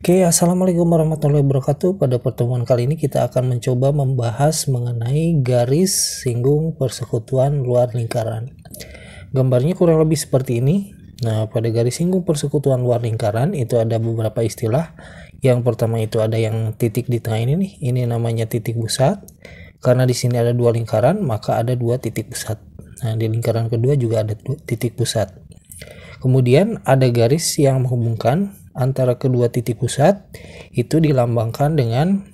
Oke, assalamualaikum warahmatullahi wabarakatuh. Pada pertemuan kali ini kita akan mencoba membahas mengenai garis singgung persekutuan luar lingkaran. Gambarnya kurang lebih seperti ini. Nah, pada garis singgung persekutuan luar lingkaran itu ada beberapa istilah. Yang pertama itu ada yang titik di tengah ini nih. Ini namanya titik pusat. Karena di sini ada dua lingkaran, maka ada dua titik pusat. Nah, di lingkaran kedua juga ada titik pusat. Kemudian ada garis yang menghubungkan antara kedua titik pusat, itu dilambangkan dengan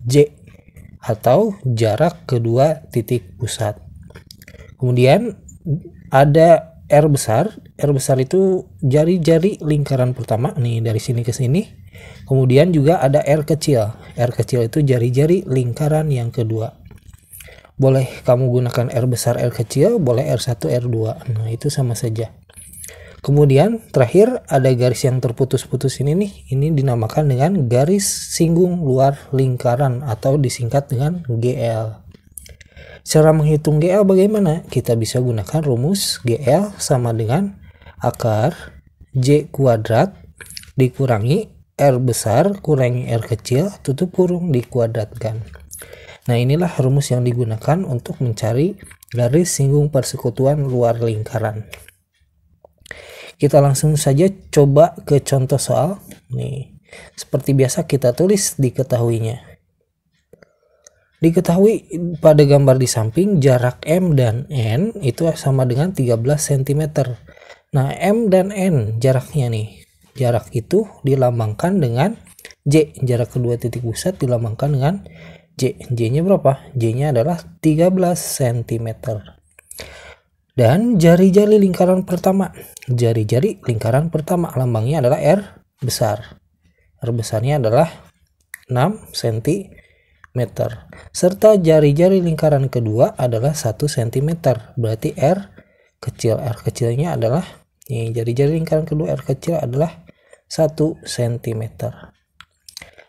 J atau jarak kedua titik pusat. Kemudian ada R besar. R besar itu jari-jari lingkaran pertama nih, dari sini ke sini. Kemudian juga ada R kecil. R kecil itu jari-jari lingkaran yang kedua. Boleh kamu gunakan R besar, R kecil, boleh R1, R2. Nah, itu sama saja. Kemudian terakhir ada garis yang terputus-putus ini nih. Ini dinamakan dengan garis singgung luar lingkaran atau disingkat dengan GL. Cara menghitung GL bagaimana? Kita bisa gunakan rumus GL sama dengan akar J kuadrat dikurangi R besar kurangi R kecil tutup kurung dikuadratkan. Nah, inilah rumus yang digunakan untuk mencari garis singgung persekutuan luar lingkaran. Kita langsung saja coba ke contoh soal. Nih, seperti biasa kita tulis diketahuinya. Diketahui pada gambar di samping jarak M dan N itu sama dengan 13 cm. Nah, M dan N jaraknya nih. Jarak itu dilambangkan dengan J. Jarak kedua titik pusat dilambangkan dengan J. J-nya berapa? J-nya adalah 13 cm. Dan jari-jari lingkaran pertama. Jari-jari lingkaran pertama lambangnya adalah R besar. R besarnya adalah 6 cm. Serta jari-jari lingkaran kedua adalah 1 cm. Berarti R kecil. R kecilnya adalah, nih, jari-jari lingkaran kedua R kecil adalah 1 cm.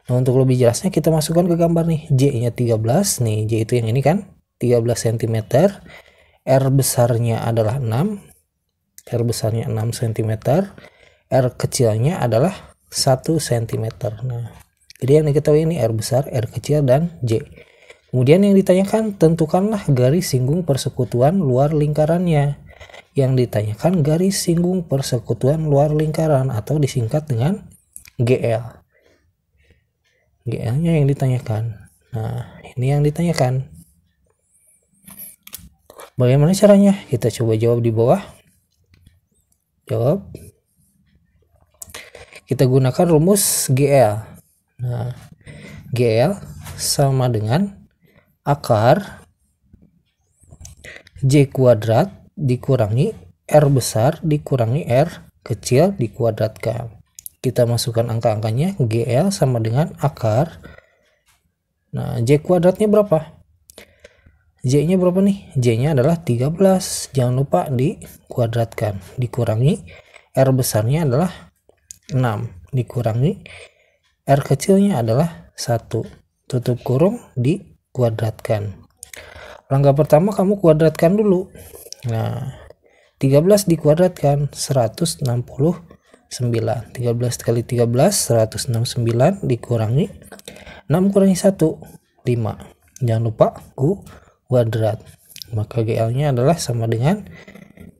Nah, untuk lebih jelasnya kita masukkan ke gambar nih. J-nya 13. Nih, J itu yang ini kan. 13 cm. R besarnya adalah 6. R besarnya 6 cm. R kecilnya adalah 1 cm. Nah, jadi yang diketahui ini R besar, R kecil, dan J. Kemudian yang ditanyakan, tentukanlah garis singgung persekutuan luar lingkarannya. Yang ditanyakan garis singgung persekutuan luar lingkaran atau disingkat dengan GL. GL-nya yang ditanyakan. Nah, ini yang ditanyakan. Bagaimana caranya? Kita coba jawab di bawah. Jawab. Kita gunakan rumus GL. Nah, GL sama dengan akar J kuadrat dikurangi R besar dikurangi R kecil dikuadratkan. Kita masukkan angka-angkanya. GL sama dengan akar. Nah, J kuadratnya berapa? J-nya berapa nih? J-nya adalah 13. Jangan lupa dikuadratkan. Dikurangi R besarnya adalah 6. Dikurangi R kecilnya adalah 1. Tutup kurung dikuadratkan. Langkah pertama kamu kuadratkan dulu. Nah, 13 dikuadratkan 169. 13 kali 13 169 dikurangi 6 kurangi 1 5. Jangan lupa kuadrat. Maka GL-nya adalah sama dengan,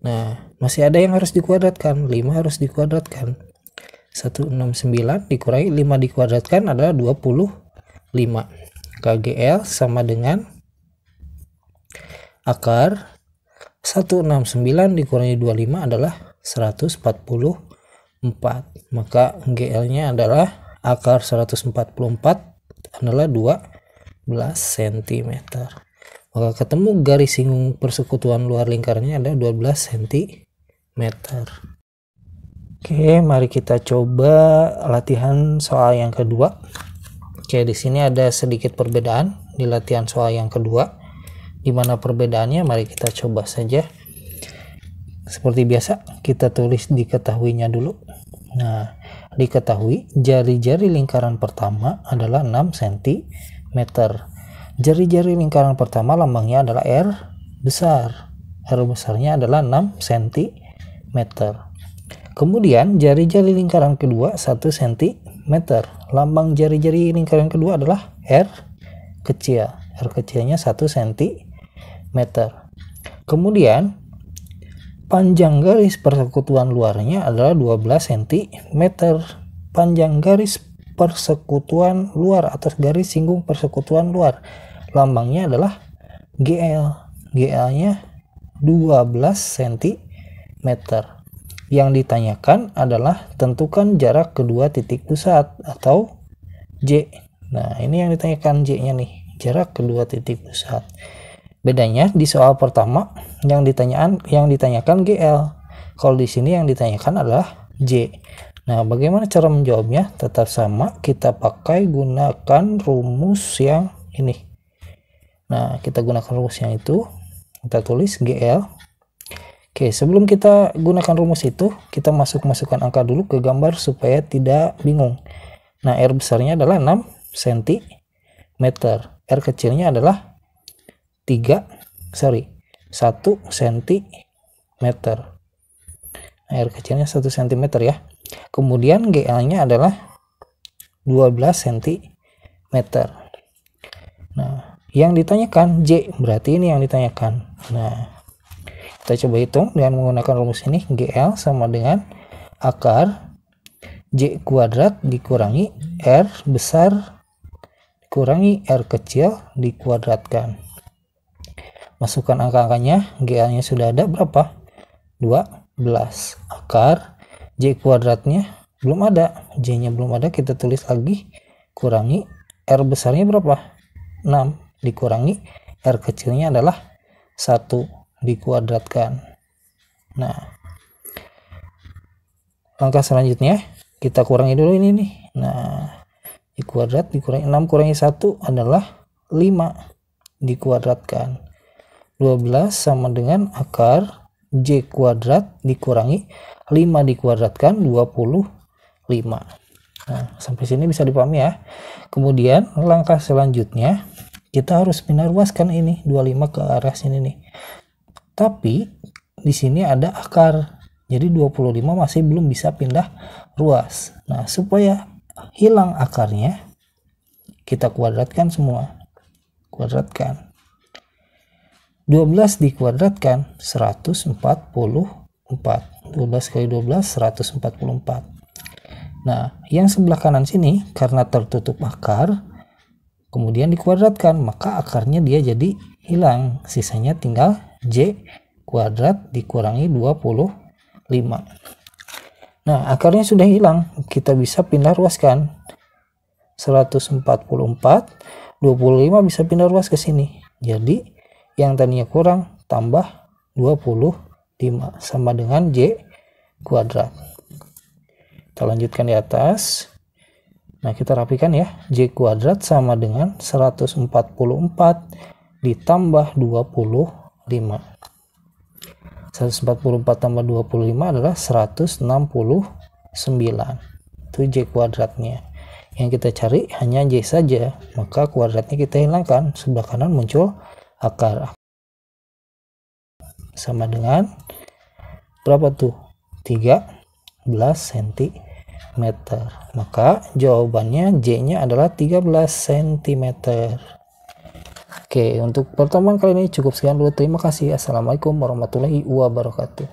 nah, masih ada yang harus dikuadratkan. 5 harus dikuadratkan. 169 dikurangi 5 dikuadratkan adalah 25. Maka GL sama dengan akar 169 dikurangi 25 adalah 144. Maka GL-nya adalah akar 144 adalah 12 cm. Maka ketemu garis singgung persekutuan luar lingkarannya ada 12 cm. Oke, mari kita coba latihan soal yang kedua. Oke, di sini ada sedikit perbedaan di latihan soal yang kedua. Di mana perbedaannya? Mari kita coba saja. Seperti biasa, kita tulis diketahuinya dulu. Nah, diketahui jari-jari lingkaran pertama adalah 6 cm. Jari-jari lingkaran pertama lambangnya adalah R besar. R besarnya adalah 6 cm. Kemudian jari-jari lingkaran kedua 1 cm. meter. Lambang jari-jari lingkaran kedua adalah R kecil. R kecilnya 1 cm. Kemudian panjang garis persekutuan luarnya adalah 12 cm. Panjang garis persekutuan luar atau garis singgung persekutuan luar, lambangnya adalah GL. GL-nya 12 cm. Yang ditanyakan adalah tentukan jarak kedua titik pusat atau J. Nah, ini yang ditanyakan J-nya nih, jarak kedua titik pusat. Bedanya di soal pertama yang ditanyakan GL. Kalau di sini yang ditanyakan adalah J. Nah, bagaimana cara menjawabnya? Tetap sama, kita pakai gunakan rumus yang ini. Nah, kita gunakan rumus yang itu. Kita tulis GL. Oke, sebelum kita gunakan rumus itu, kita masukkan angka dulu ke gambar supaya tidak bingung. Nah, R besarnya adalah 6 cm. R kecilnya adalah 1 cm. Nah, R kecilnya 1 cm ya. Kemudian GL-nya adalah 12 cm. Nah, yang ditanyakan J, berarti ini yang ditanyakan. Nah, kita coba hitung dengan menggunakan rumus ini. GL sama dengan akar J kuadrat dikurangi R besar dikurangi R kecil dikuadratkan. Masukkan angka-angkanya. GL-nya sudah ada berapa? 12. Akar J kuadratnya belum ada, J-nya belum ada, kita tulis lagi, kurangi R besarnya berapa? 6 dikurangi R kecilnya adalah 1 dikuadratkan. Nah, langkah selanjutnya kita kurangi dulu ini nih. Nah, di kuadrat dikurangi 6 kurangi 1 adalah 5 dikuadratkan. 12 sama dengan akar J kuadrat dikurangi 5 dikuadratkan 25. Nah, sampai sini bisa dipahami ya. Kemudian langkah selanjutnya kita harus pindah ruaskan ini 25 ke arah sini nih. Tapi di sini ada akar. Jadi 25 masih belum bisa pindah ruas. Nah, supaya hilang akarnya kita kuadratkan semua. Kuadratkan. 12 dikuadratkan 144. 12 kali 12 144. Nah, yang sebelah kanan sini karena tertutup akar kemudian dikuadratkan, maka akarnya dia jadi hilang. Sisanya tinggal J kuadrat dikurangi 25. Nah, akarnya sudah hilang, kita bisa pindah ruaskan. 144 25 bisa pindah ruas ke sini. Jadi yang tadinya kurang tambah 25 sama dengan J kuadrat. Kita lanjutkan di atas. Nah, kita rapikan ya. J kuadrat sama dengan 144 ditambah 25. 144 tambah 25 adalah 169. Itu J kuadratnya. Yang kita cari hanya J saja, maka kuadratnya kita hilangkan. Sebelah kanan muncul akar. Sama dengan berapa tuh? 13 cm. Maka jawabannya J-nya adalah 13 cm. Oke, untuk pertemuan kali ini cukup sekian dulu. Terima kasih. Assalamualaikum warahmatullahi wabarakatuh.